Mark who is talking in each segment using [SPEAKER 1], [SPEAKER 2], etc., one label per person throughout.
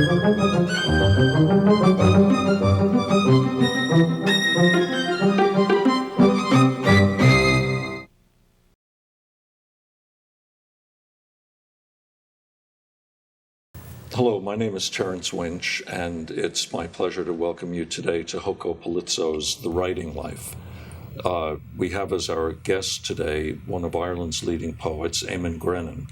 [SPEAKER 1] Hello, my name is Terence Winch, and it's my pleasure to welcome you today to Hoko Palizzo's The Writing Life. We have as our guest today one of Ireland's leading poets, Eamon Grennan.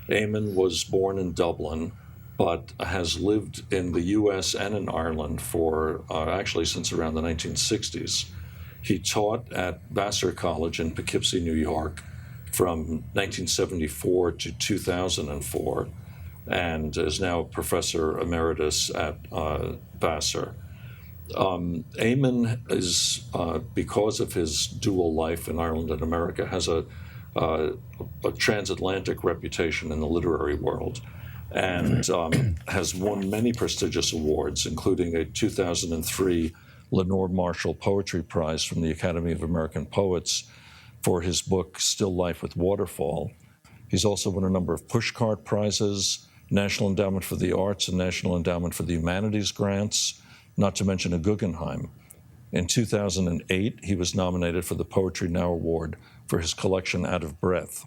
[SPEAKER 1] Eamon was born in Dublin, but has lived in the U.S. and in Ireland for actually since around the 1960s. He taught at Vassar College in Poughkeepsie, New York, from 1974 to 2004. And is now Professor Emeritus at Vassar. Eamon is, because of his dual life in Ireland and America, has a transatlantic reputation in the literary world, and has won many prestigious awards, including a 2003 Lenore Marshall Poetry Prize from the Academy of American Poets for his book Still Life with Waterfall. He's also won a number of pushcart prizes, National Endowment for the Arts and National Endowment for the Humanities grants, not to mention a Guggenheim. In 2008, he was nominated for the Poetry Now Award for his collection Out of Breath.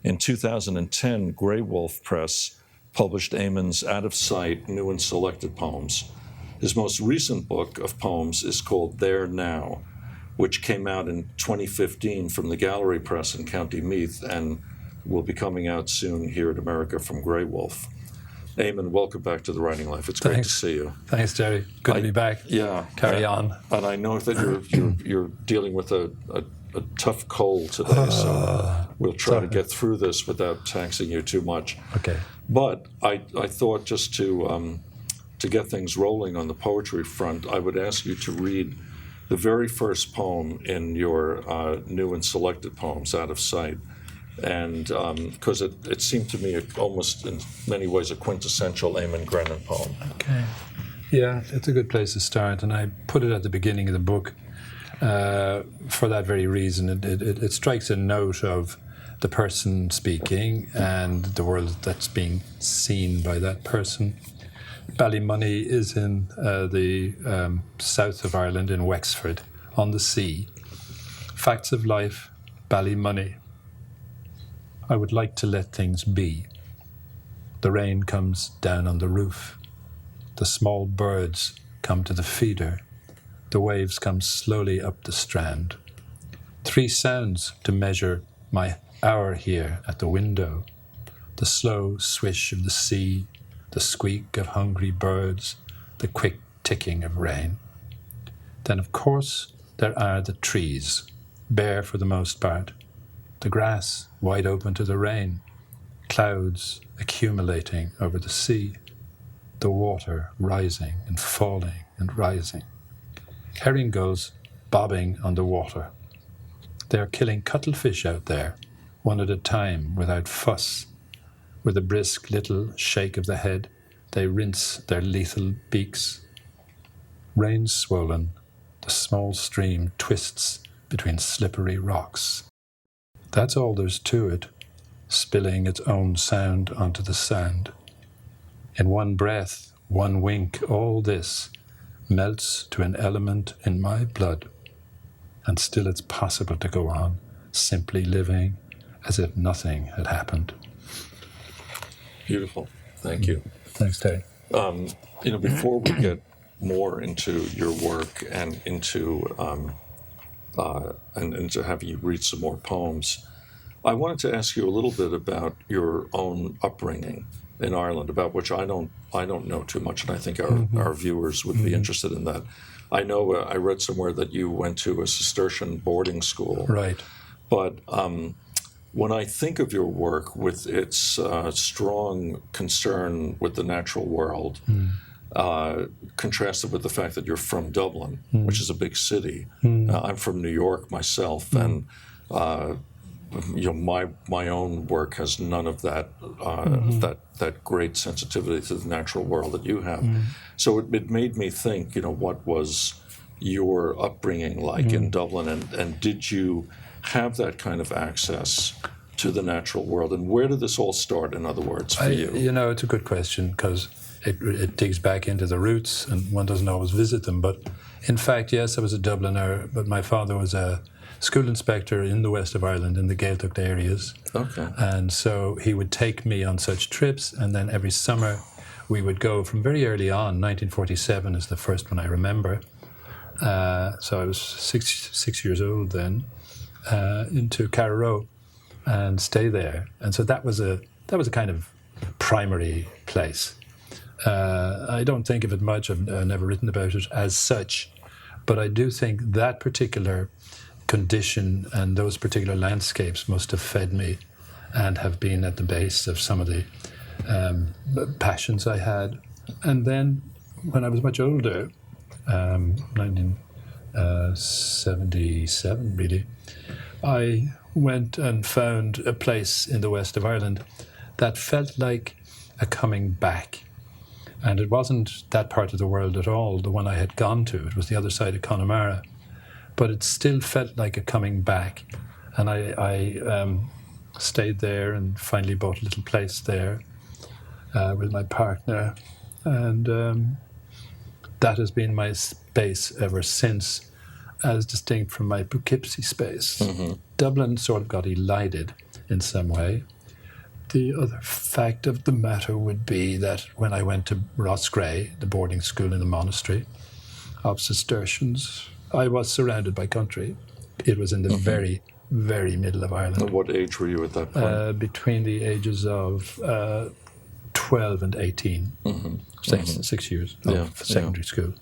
[SPEAKER 1] In 2010, Grey Wolf Press published Eamon's Out of Sight New and Selected Poems. His most recent book of poems is called There Now, which came out in 2015 from the Gallery Press in County Meath and will be coming out soon here in America from Grey Wolf. Eamon, welcome back to The Writing Life. It's great to see you.
[SPEAKER 2] Thanks, Jerry. Good to be back.
[SPEAKER 1] Yeah.
[SPEAKER 2] Carry on.
[SPEAKER 1] And I know that you're dealing with a tough cold today, so we'll try to get through this without taxing you too much.
[SPEAKER 2] Okay.
[SPEAKER 1] But I thought just to get things rolling on the poetry front, I would ask you to read the very first poem in your new and selected poems, Out of Sight. And because it seemed to me almost in many ways a quintessential Eamon Grennan poem.
[SPEAKER 2] Okay. Yeah, it's a good place to start, and I put it at the beginning of the book for that very reason. It strikes a note of the person speaking and the world that's being seen by that person. Ballymoney is in the south of Ireland, in Wexford, on the sea. Facts of life, Ballymoney. I would like to let things be. The rain comes down on the roof. The small birds come to the feeder. The waves come slowly up the strand. 3 sounds to measure my hour here at the window. The slow swish of the sea, the squeak of hungry birds, the quick ticking of rain. Then, of course, there are the trees, bare for the most part. The grass wide open to the rain, clouds accumulating over the sea, the water rising and falling and rising. Herring gulls bobbing on the water. They are killing cuttlefish out there, one at a time, without fuss. With a brisk little shake of the head, they rinse their lethal beaks. Rain swollen, the small stream twists between slippery rocks. That's all there's to it, spilling its own sound onto the sand. In one breath, one wink, all this melts to an element in my blood. And still it's possible to go on, simply living as if nothing had happened.
[SPEAKER 1] Beautiful. Thank you.
[SPEAKER 2] Thanks, Terry.
[SPEAKER 1] Before we get more into your work and into and to have you read some more poems, I wanted to ask you a little bit about your own upbringing in Ireland, about which I don't know too much, and I think our viewers would be interested in that. I know I read somewhere that you went to a Cistercian boarding school.
[SPEAKER 2] Right.
[SPEAKER 1] But when I think of your work with its strong concern with the natural world, contrasted with the fact that you're from Dublin, which is a big city. I'm from New York myself, and my own work has none of that that great sensitivity to the natural world that you have. So it made me think, what was your upbringing like in Dublin, and did you have that kind of access to the natural world, and where did this all start, in other words, for you?
[SPEAKER 2] It's a good question, because it digs back into the roots, and one doesn't always visit them. But in fact, yes, I was a Dubliner, but my father was a school inspector in the west of Ireland, in the Gaeltacht areas.
[SPEAKER 1] Okay.
[SPEAKER 2] And so he would take me on such trips, and then every summer we would go from very early on. 1947 is the first one I remember. So I was six years old then, into Carrow, and stay there. And so that was a kind of primary place. I don't think of it much. I've never written about it as such, but I do think that particular condition and those particular landscapes must have fed me and have been at the base of some of the passions I had. And then when I was much older, 1977 really, I went and found a place in the west of Ireland that felt like a coming back. And it wasn't that part of the world at all, the one I had gone to. It was the other side of Connemara. But it still felt like a coming back. And I stayed there and finally bought a little place there with my partner. And that has been my space ever since, as distinct from my Poughkeepsie space. Mm-hmm. Dublin sort of got elided in some way. The other fact of the matter would be that when I went to Rossgray, the boarding school in the monastery of Cistercians, I was surrounded by country. It was in the very, very middle of Ireland.
[SPEAKER 1] And what age were you at that point?
[SPEAKER 2] Between the ages of 12 and 18, 6 years of secondary school.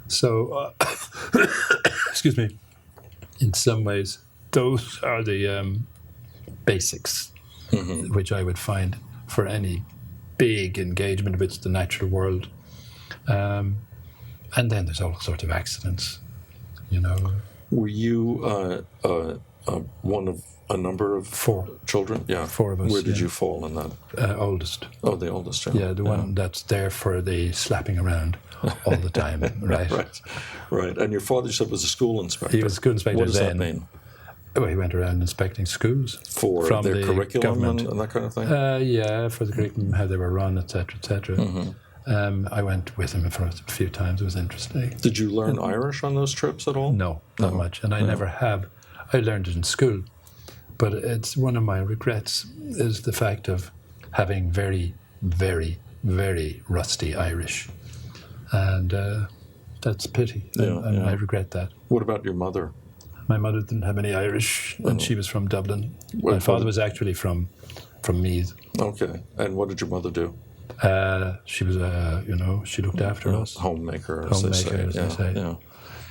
[SPEAKER 2] So, excuse me, in some ways, those are the basics which I would find for any big engagement with the natural world. And then there's all sorts of accidents, you know.
[SPEAKER 1] Were you one of a number of
[SPEAKER 2] Four
[SPEAKER 1] children? Yeah.
[SPEAKER 2] Four of us.
[SPEAKER 1] Where did you fall in that?
[SPEAKER 2] Oldest.
[SPEAKER 1] Oh, the oldest, yeah.
[SPEAKER 2] Yeah, the one that's there for the slapping around all the time, right?
[SPEAKER 1] Right. And your father, you said, was a school inspector.
[SPEAKER 2] He was a school inspector
[SPEAKER 1] then. What does
[SPEAKER 2] then.
[SPEAKER 1] that mean?
[SPEAKER 2] Well, he went around inspecting schools.
[SPEAKER 1] For their curriculum and that kind of thing?
[SPEAKER 2] Yeah, for the curriculum, how they were run, etc., etc. I went with him for a few times. It was interesting.
[SPEAKER 1] Did you learn Irish on those trips at all?
[SPEAKER 2] No, not much. And I never have. I learned it in school. But it's one of my regrets is the fact of having very, very, very rusty Irish. And that's a pity. I regret that.
[SPEAKER 1] What about your mother?
[SPEAKER 2] My mother didn't have any Irish, and she was from Dublin. My father was actually from Meath.
[SPEAKER 1] Okay. And what did your mother do?
[SPEAKER 2] She was, she looked after us.
[SPEAKER 1] Homemaker, as they say.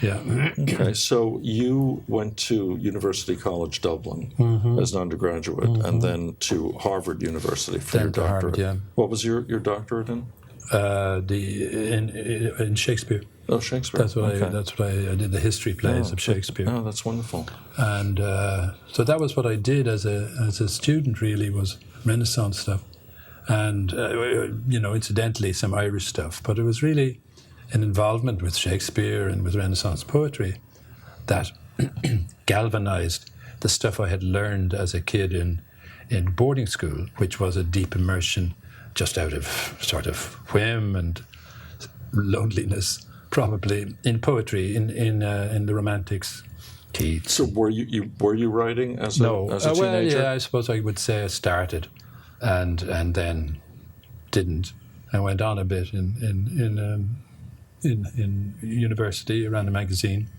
[SPEAKER 2] Yeah.
[SPEAKER 1] Okay, so you went to University College Dublin as an undergraduate, and then to Harvard University for your doctorate.
[SPEAKER 2] Harvard, yeah.
[SPEAKER 1] What was your doctorate in?
[SPEAKER 2] In Shakespeare.
[SPEAKER 1] Oh, Shakespeare.
[SPEAKER 2] That's what I did, the history plays of Shakespeare.
[SPEAKER 1] Oh, that's wonderful.
[SPEAKER 2] And so that was what I did as a student. Really, was Renaissance stuff, and incidentally some Irish stuff. But it was really an involvement with Shakespeare and with Renaissance poetry that galvanized the stuff I had learned as a kid in boarding school, which was a deep immersion just out of sort of whim and loneliness, probably, in poetry, in the Romantics. Keats.
[SPEAKER 1] So were you writing as a teenager?
[SPEAKER 2] Well, yeah, I suppose I would say I started and then didn't. I went on a bit in university, around a magazine.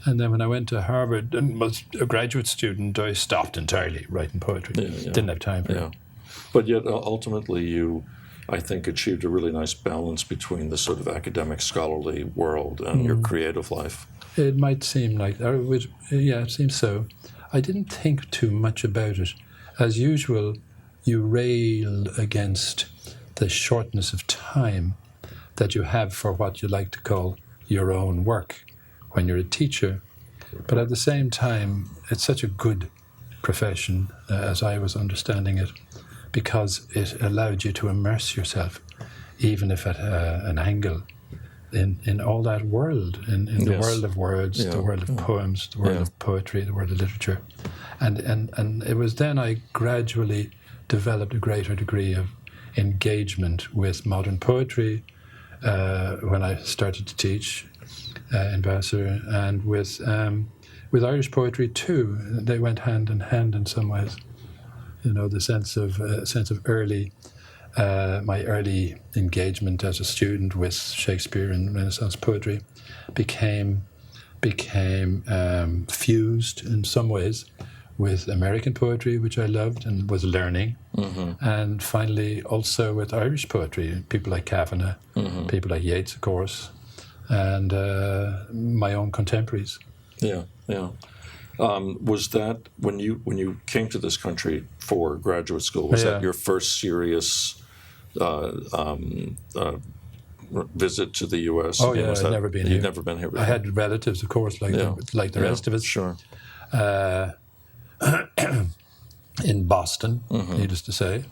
[SPEAKER 2] And then when I went to Harvard and was a graduate student, I stopped entirely writing poetry. Didn't have time for it.
[SPEAKER 1] But yet, ultimately, you, I think, achieved a really nice balance between the sort of academic, scholarly world and your creative life.
[SPEAKER 2] It might seem like, it seems so. I didn't think too much about it. As usual, you rail against the shortness of time that you have for what you like to call your own work when you're a teacher. But at the same time, it's such a good profession, as I was understanding it, because it allowed you to immerse yourself, even if at an angle, in all that world, in the world of words, the world of poems, the world of poetry, the world of literature. And it was then I gradually developed a greater degree of engagement with modern poetry when I started to teach in Vassar, and with Irish poetry too. They went hand in hand in some ways. The sense of early. My early engagement as a student with Shakespeare and Renaissance poetry became fused in some ways with American poetry, which I loved and was learning, and finally also with Irish poetry, people like Kavanagh, people like Yeats, of course, and my own contemporaries.
[SPEAKER 1] Yeah. Was that when you came to this country for graduate school? Was that your first serious visit to the U.S.?
[SPEAKER 2] Oh, yeah, I'd never been here.
[SPEAKER 1] You'd never been here before?
[SPEAKER 2] I had relatives, of course, like the rest of us.
[SPEAKER 1] Sure.
[SPEAKER 2] In Boston, needless to say.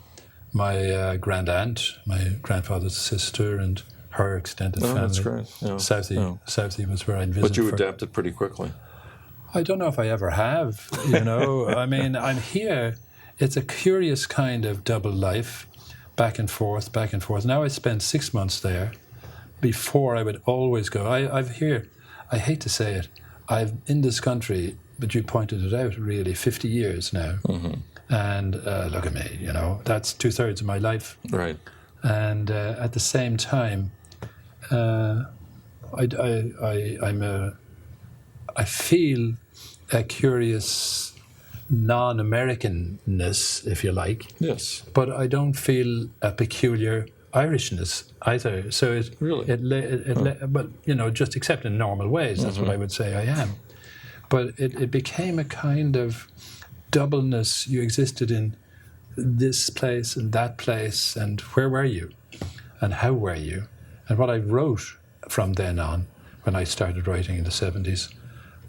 [SPEAKER 2] My grand aunt, my grandfather's sister, and her extended family.
[SPEAKER 1] That's great. Yeah.
[SPEAKER 2] Southie was where I'd visit.
[SPEAKER 1] But you adapted pretty quickly.
[SPEAKER 2] I don't know if I ever have, I mean, I'm here. It's a curious kind of double life, back and forth. Now I spent 6 months there. Before I would always go. I hate to say it, I've in this country, but you pointed it out, really, 50 years now. And look at me, that's 2/3 of my life.
[SPEAKER 1] Right.
[SPEAKER 2] And at the same time, I feel a curious non-Americanness, if you like.
[SPEAKER 1] Yes.
[SPEAKER 2] But I don't feel a peculiar Irishness either. So but just except in normal ways. That's what I would say I am. But it became a kind of doubleness. You existed in this place and that place, and where were you, and how were you, and what I wrote from then on, when I started writing in the 70s,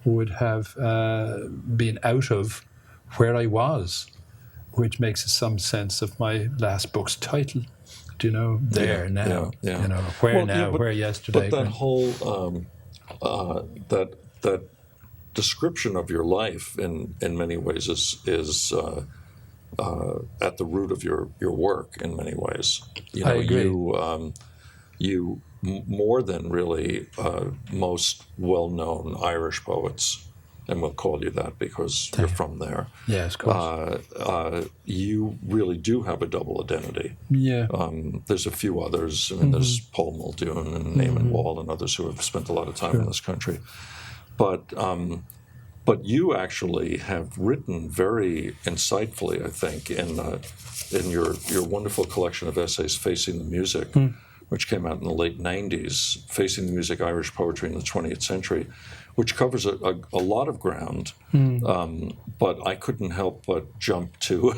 [SPEAKER 2] would have been out of where I was, which makes some sense of my last book's title. Do you know? There now.
[SPEAKER 1] Yeah.
[SPEAKER 2] Where now? Where yesterday?
[SPEAKER 1] But that whole that description of your life in many ways is at the root of your work in many ways.
[SPEAKER 2] I agree.
[SPEAKER 1] You more than really most well-known Irish poets, and we'll call you that because you're from there.
[SPEAKER 2] Yes, of course.
[SPEAKER 1] You really do have a double identity.
[SPEAKER 2] Yeah.
[SPEAKER 1] There's a few others. I mean, there's Paul Muldoon and Eamon Wall and others who have spent a lot of time in this country. But you actually have written very insightfully, I think, in your wonderful collection of essays, Facing the Music, which came out in the late 90s, Facing the Music, Irish Poetry in the 20th Century, which covers a lot of ground. But I couldn't help but jump to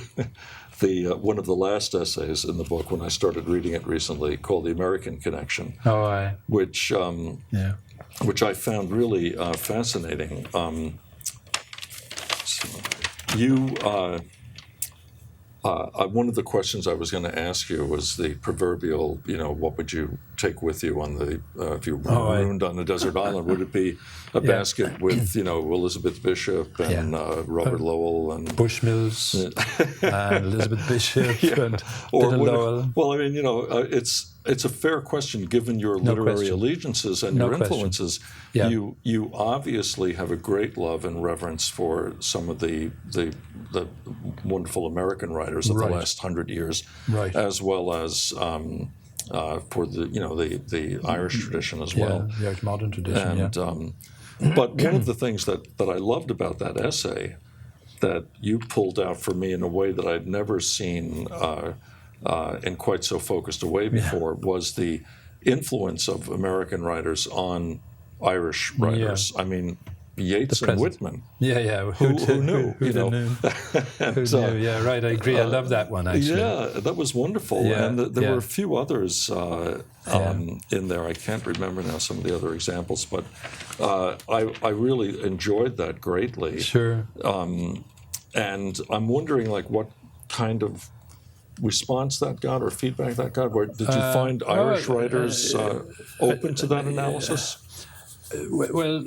[SPEAKER 1] the one of the last essays in the book when I started reading it recently, called The American Connection, which I found really fascinating. One of the questions I was going to ask you was the proverbial, what would you take with you on if you were marooned on a desert island? Would it be a basket with, Elizabeth Bishop and Robert Lowell and
[SPEAKER 2] Bushmills and Elizabeth Bishop and Lowell?
[SPEAKER 1] Well, I mean, it's a fair question given your literary allegiances and your influences.
[SPEAKER 2] Yeah.
[SPEAKER 1] You obviously have a great love and reverence for some of the wonderful American writers of the last 100 years, as well as for the Irish tradition as well.
[SPEAKER 2] Yeah, the modern tradition.
[SPEAKER 1] And but one of the things that I loved about that essay that you pulled out for me in a way that I'd never seen in quite so focused a way before was the influence of American writers on Irish writers. I mean, Yeats and Whitman.
[SPEAKER 2] Yeah.
[SPEAKER 1] Who knew?
[SPEAKER 2] Who knew? Yeah, right. I agree. I love that one, actually.
[SPEAKER 1] Yeah, that was wonderful.
[SPEAKER 2] Yeah,
[SPEAKER 1] and there were a few others in there. I can't remember now some of the other examples, but I really enjoyed that greatly.
[SPEAKER 2] Sure.
[SPEAKER 1] And I'm wondering, what kind of response that got or feedback that got? Did you find Irish writers open to that analysis?
[SPEAKER 2] Well,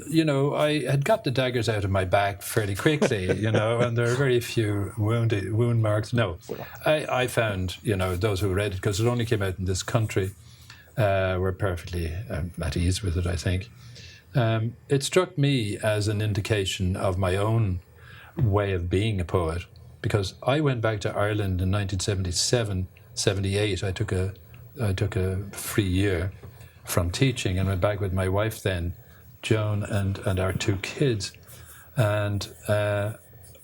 [SPEAKER 2] I had got the daggers out of my back fairly quickly, and there are very few wound marks. No, I found, those who read it, because it only came out in this country, were perfectly at ease with it, I think. It struck me as an indication of my own way of being a poet, because I went back to Ireland in 1977, 78. I took a free year from teaching and went back with my wife then, Joan, and our 2 kids, and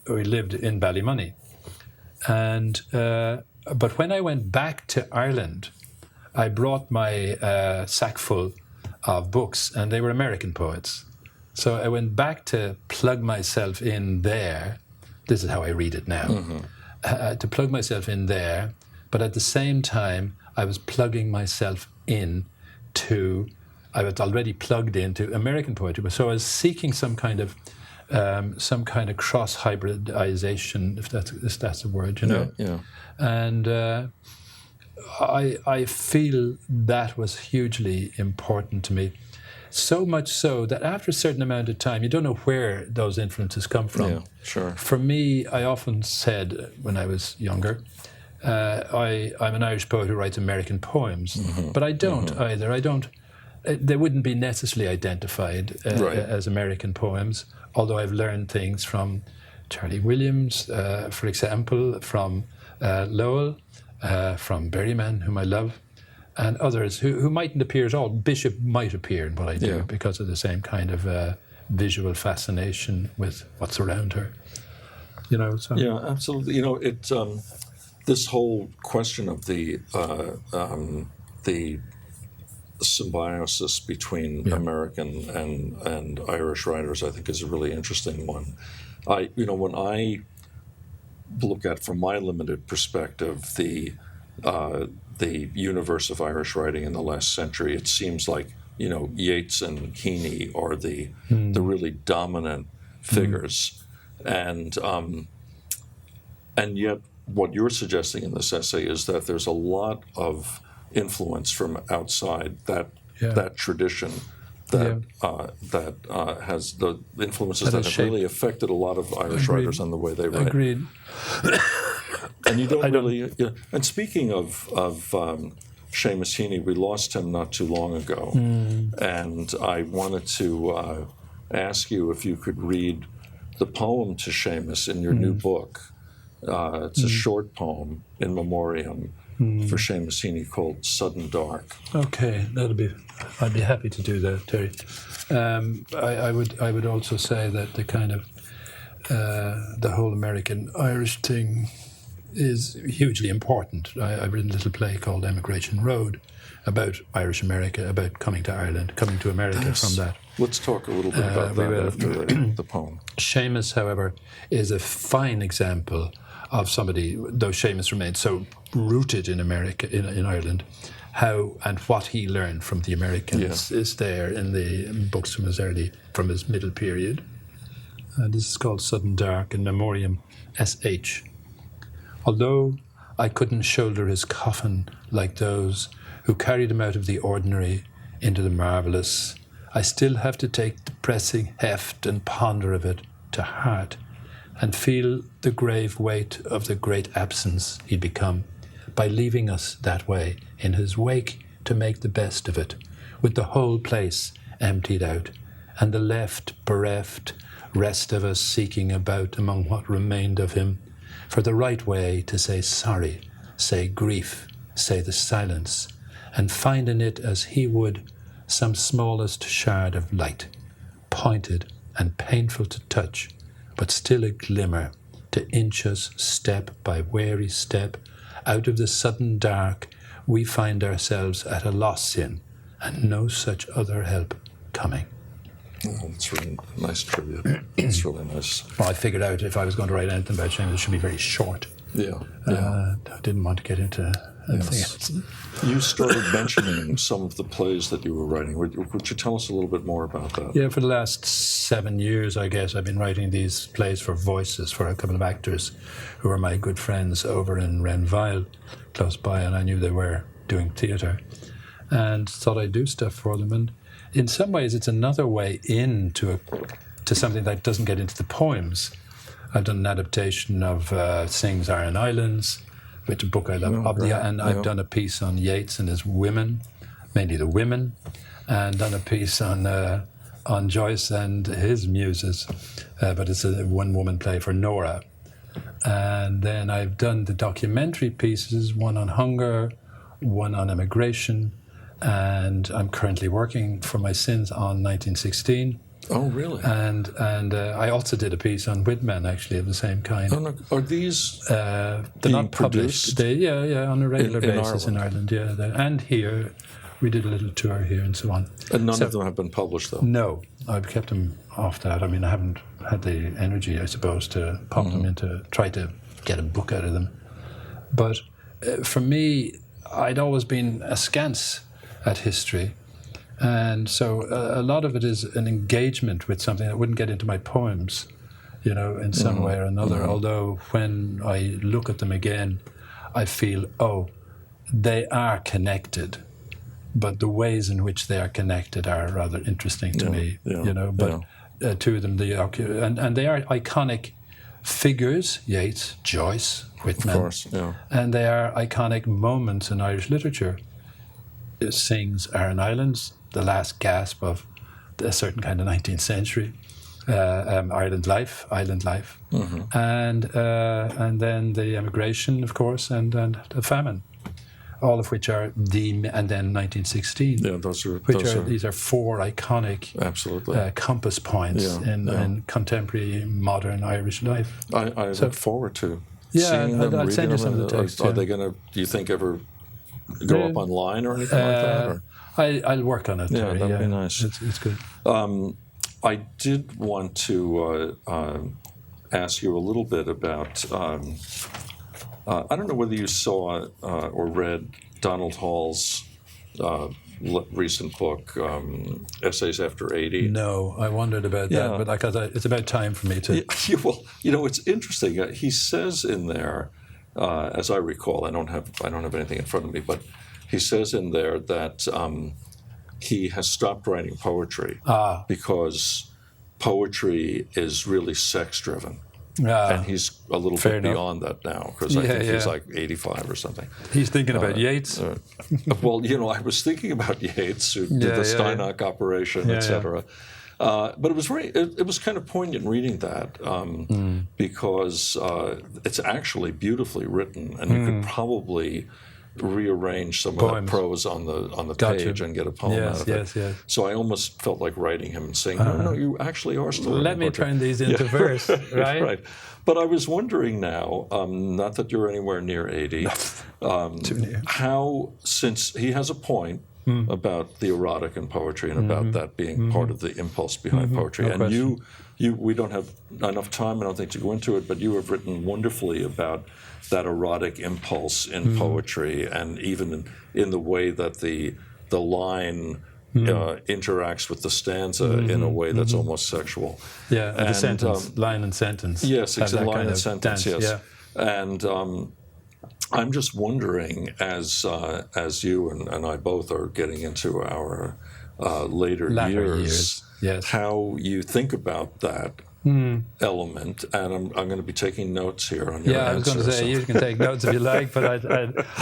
[SPEAKER 2] we lived in Ballymoney. And but when I went back to Ireland, I brought my sack full of books, and they were American poets. So I went back to plug myself in there. This is how I read it now. To plug myself in there, but at the same time, I was plugging myself in to, I was already plugged into American poetry. So I was seeking some kind of cross hybridization, if that's a word,
[SPEAKER 1] Yeah.
[SPEAKER 2] And I feel that was hugely important to me. So much so that after a certain amount of time, you don't know where those influences come from.
[SPEAKER 1] Yeah, sure.
[SPEAKER 2] For me, I often said when I was younger, I'm an Irish poet who writes American poems, but I don't either. I don't. They wouldn't be necessarily identified as American poems, although I've learned things from Charlie Williams, for example, from Lowell, from Berryman, whom I love, and others who mightn't appear at all. Bishop might appear in what I do because of the same kind of visual fascination with what's around her. So.
[SPEAKER 1] Yeah, absolutely. This whole question of the symbiosis between American and Irish writers, I think, is a really interesting one. When I look at, from my limited perspective, the universe of Irish writing in the last century, it seems like Yeats and Heaney are the really dominant figures, and yet what you're suggesting in this essay is that there's a lot of influence from outside that tradition that has the influences that have really affected a lot of Irish writers on the way they write.
[SPEAKER 2] Agreed.
[SPEAKER 1] And you don't really. And speaking of Seamus Heaney, we lost him not too long ago, and I wanted to ask you if you could read the poem to Seamus in your new book. It's a short poem in memoriam for Seamus Heaney called "Sudden Dark."
[SPEAKER 2] Okay, I'd be happy to do that, Terry. I would also say that the kind of the whole American Irish thing is hugely important. I've written a little play called Emigration Road about Irish America, about coming to Ireland, coming to America from that.
[SPEAKER 1] Let's talk a little bit about that after the poem.
[SPEAKER 2] Seamus, however, is a fine example of somebody, though Seamus remained so rooted in America, in Ireland, how and what he learned from the Americans is there in the books from his middle period. This is called Sudden Dark in Memoriam S.H. Although I couldn't shoulder his coffin like those who carried him out of the ordinary into the marvellous, I still have to take the pressing heft and ponder of it to heart and feel the grave weight of the great absence he'd become by leaving us that way in his wake to make the best of it, with the whole place emptied out and the left bereft rest of us seeking about among what remained of him for the right way to say sorry, say grief, say the silence, and find in it as he would some smallest shard of light, pointed and painful to touch, but still a glimmer to inch us step by wary step out of the sudden dark we find ourselves at a loss in, and no such other help coming.
[SPEAKER 1] Oh, that's really nice trivia. It's really nice.
[SPEAKER 2] Well, I figured out if I was going to write anything about Seamus, it should be very short. I didn't want to get into anything else.
[SPEAKER 1] You started mentioning some of the plays that you were writing. Would you tell us a little bit more about that?
[SPEAKER 2] Yeah, for the last 7 years, I guess, I've been writing these plays for voices for a couple of actors who are my good friends over in Renville, close by, and I knew they were doing theatre, and thought I'd do stuff for them. And in some ways, it's another way into to something that doesn't get into the poems. I've done an adaptation of Synge's Iron Islands, which is a book I love, and I've done a piece on Yeats and his women, mainly the women, and done a piece on Joyce and his muses, but it's a one-woman play for Nora. And then I've done the documentary pieces, one on hunger, one on immigration, and I'm currently working for my sins on 1916.
[SPEAKER 1] Oh, really?
[SPEAKER 2] And I also did a piece on Whitman, actually, of the same kind.
[SPEAKER 1] Oh, no. Are these
[SPEAKER 2] they're not published? On a regular basis in Ireland. And here, we did a little tour here and so on.
[SPEAKER 1] And none of them have been published, though?
[SPEAKER 2] No, I've kept them off that. I mean, I haven't had the energy, I suppose, to pop them into, try to get a book out of them. But for me, I'd always been askance at history. And so a lot of it is an engagement with something that wouldn't get into my poems, in some way or another. Although when I look at them again, I feel, they are connected. But the ways in which they are connected are rather interesting to me, But two of them, and they are iconic figures, Yeats, Joyce, Whitman.
[SPEAKER 1] Of course,
[SPEAKER 2] And they are iconic moments in Irish literature. Synge's Iron Islands, the last gasp of a certain kind of 19th century, island life, and then the emigration, of course, and the famine, all of which are and then 1916.
[SPEAKER 1] Yeah,
[SPEAKER 2] these are four iconic,
[SPEAKER 1] absolutely,
[SPEAKER 2] compass points in contemporary modern Irish life.
[SPEAKER 1] I look forward to seeing them,
[SPEAKER 2] I'll send you some of the text.
[SPEAKER 1] Are they going to? Do you think ever go up online or anything like that? Or?
[SPEAKER 2] I'll work on it.
[SPEAKER 1] Yeah, that'd be nice.
[SPEAKER 2] It's good.
[SPEAKER 1] I did want to ask you a little bit about. I don't know whether you saw or read Donald Hall's recent book, Essays After 80.
[SPEAKER 2] No, I wondered about that, but because it's about time for me to.
[SPEAKER 1] Well, it's interesting. He says in there, as I recall, I don't have anything in front of me, but he says in there that he has stopped writing poetry because poetry is really sex-driven. And he's a little bit beyond that now, because I think he's like 85 or something.
[SPEAKER 2] He's thinking about Yeats.
[SPEAKER 1] Well, I was thinking about Yeats, who did the Steinach operation, etc. But it was kind of poignant reading that because it's actually beautifully written, and you could probably rearrange some of that prose on the page and get a poem out of it.
[SPEAKER 2] Yes.
[SPEAKER 1] So I almost felt like writing him and saying, no, you actually are still.
[SPEAKER 2] Let me turn these into verse, right?
[SPEAKER 1] Right. But I was wondering now, not that you're anywhere near 80,
[SPEAKER 2] Too near.
[SPEAKER 1] how, since he has a point about the erotic in poetry and about that being part of the impulse behind poetry, and we don't have enough time, I don't think, to go into it, but you have written wonderfully about that erotic impulse in poetry, and even in the way that the line interacts with the stanza in a way that's almost sexual.
[SPEAKER 2] Yeah, and the sentence, line and sentence.
[SPEAKER 1] Yes, exactly, line and sentence,
[SPEAKER 2] dance,
[SPEAKER 1] yes. Yeah. And I'm just wondering, as you and I both are getting into our later years,
[SPEAKER 2] yes,
[SPEAKER 1] how you think about that element, and I'm going to be taking notes here on your answer.
[SPEAKER 2] Yeah, I was going to say, you can take notes if you like, but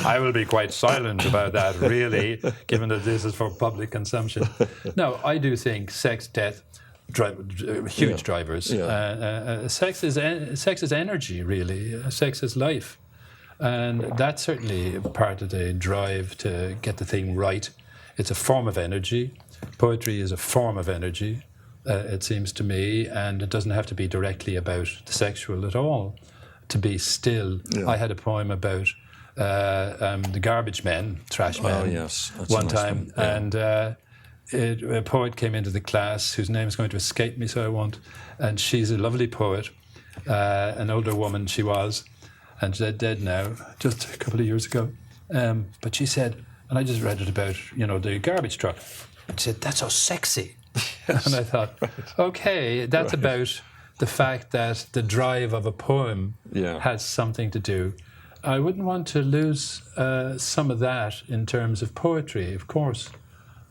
[SPEAKER 2] I will be quite silent about that, really, given that this is for public consumption. No, I do think sex, death, huge drivers. Yeah. Sex is energy, really. Sex is life. And that's certainly part of the drive to get the thing right. It's a form of energy. Poetry is a form of energy. It seems to me, and it doesn't have to be directly about the sexual at all. To be still, I had a poem about the garbage men, trash men.
[SPEAKER 1] Oh yes, that's
[SPEAKER 2] one
[SPEAKER 1] nice
[SPEAKER 2] time, and a poet came into the class whose name is going to escape me, so I won't. And she's a lovely poet, an older woman she was, and she's dead now, just a couple of years ago. But she said, and I just read it about the garbage truck. And she said, "That's so sexy." Yes. And I thought, okay, that's about the fact that the drive of a poem has something to do. I wouldn't want to lose some of that in terms of poetry, of course.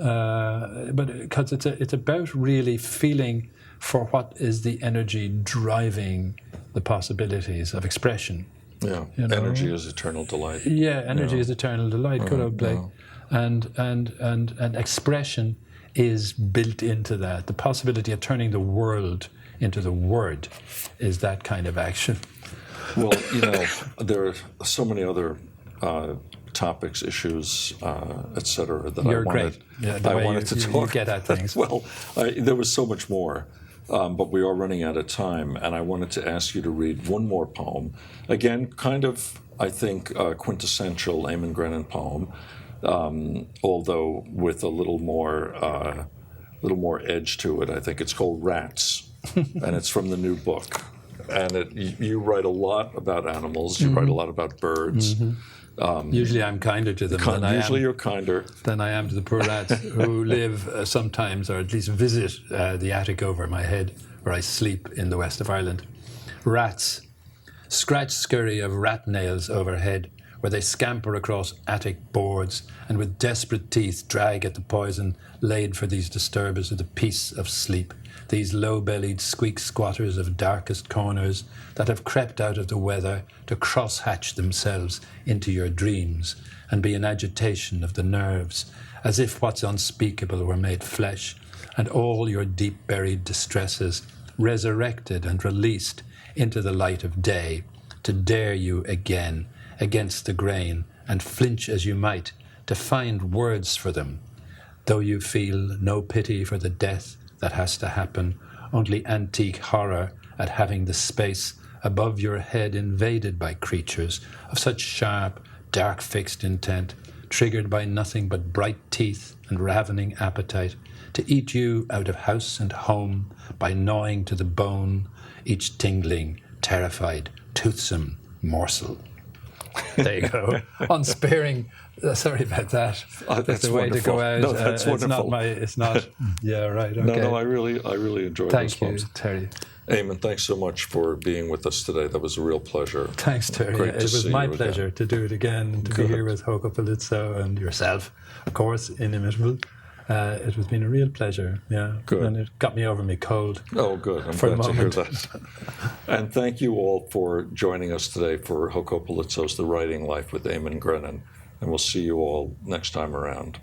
[SPEAKER 2] but because it's about really feeling for what is the energy driving the possibilities of expression.
[SPEAKER 1] Yeah,
[SPEAKER 2] You know?
[SPEAKER 1] energy is eternal delight.
[SPEAKER 2] Yeah, energy is eternal delight. Good old Blake. And expression is built into that. The possibility of turning the world into the word is that kind of action.
[SPEAKER 1] Well, there are so many other topics, issues, etc. that
[SPEAKER 2] You're
[SPEAKER 1] I wanted.
[SPEAKER 2] great. Yeah, the
[SPEAKER 1] I
[SPEAKER 2] way
[SPEAKER 1] wanted to
[SPEAKER 2] you
[SPEAKER 1] talk.
[SPEAKER 2] get at things.
[SPEAKER 1] Well, there was so much more, but we are running out of time, and I wanted to ask you to read one more poem. Again, kind of, I think, quintessential Eamon Grennan poem, although with a little more edge to it. I think it's called Rats, and it's from the new book. And you write a lot about animals. You write a lot about birds.
[SPEAKER 2] Usually I'm kinder to them
[SPEAKER 1] You're kinder.
[SPEAKER 2] than I am to the poor rats who live sometimes, or at least visit the attic over my head where I sleep in the west of Ireland. Rats. Scratch scurry of rat nails overhead, where they scamper across attic boards and with desperate teeth drag at the poison laid for these disturbers of the peace of sleep, these low-bellied squeak-squatters of darkest corners that have crept out of the weather to cross-hatch themselves into your dreams and be an agitation of the nerves, as if what's unspeakable were made flesh, and all your deep-buried distresses resurrected and released into the light of day, to dare you again against the grain, and flinch as you might to find words for them, though you feel no pity for the death that has to happen, only antique horror at having the space above your head invaded by creatures of such sharp, dark-fixed intent, triggered by nothing but bright teeth and ravening appetite, to eat you out of house and home by gnawing to the bone each tingling, terrified, toothsome morsel. There you go. Unsparing. Sorry about that.
[SPEAKER 1] That's
[SPEAKER 2] the way
[SPEAKER 1] wonderful.
[SPEAKER 2] to go out.
[SPEAKER 1] No, that's wonderful.
[SPEAKER 2] It's not. Yeah, right. Okay.
[SPEAKER 1] No, I really enjoyed those
[SPEAKER 2] Thank you,
[SPEAKER 1] poems.
[SPEAKER 2] Terry.
[SPEAKER 1] Eamon, thanks so much for being with us today. That was a real pleasure.
[SPEAKER 2] Thanks, Terry.
[SPEAKER 1] Great to
[SPEAKER 2] It was
[SPEAKER 1] see
[SPEAKER 2] my
[SPEAKER 1] you
[SPEAKER 2] pleasure
[SPEAKER 1] again.
[SPEAKER 2] to do it again and to be here with Hoko Palizzo and yourself, of course, inimitable. It has been a real pleasure, yeah.
[SPEAKER 1] Good.
[SPEAKER 2] And it got me over me cold.
[SPEAKER 1] Oh, good. I'm
[SPEAKER 2] For the
[SPEAKER 1] glad to hear
[SPEAKER 2] moment.
[SPEAKER 1] that. And thank you all for joining us today for Hoko Palizzo's The Writing Life with Eamon Grennan. And we'll see you all next time around.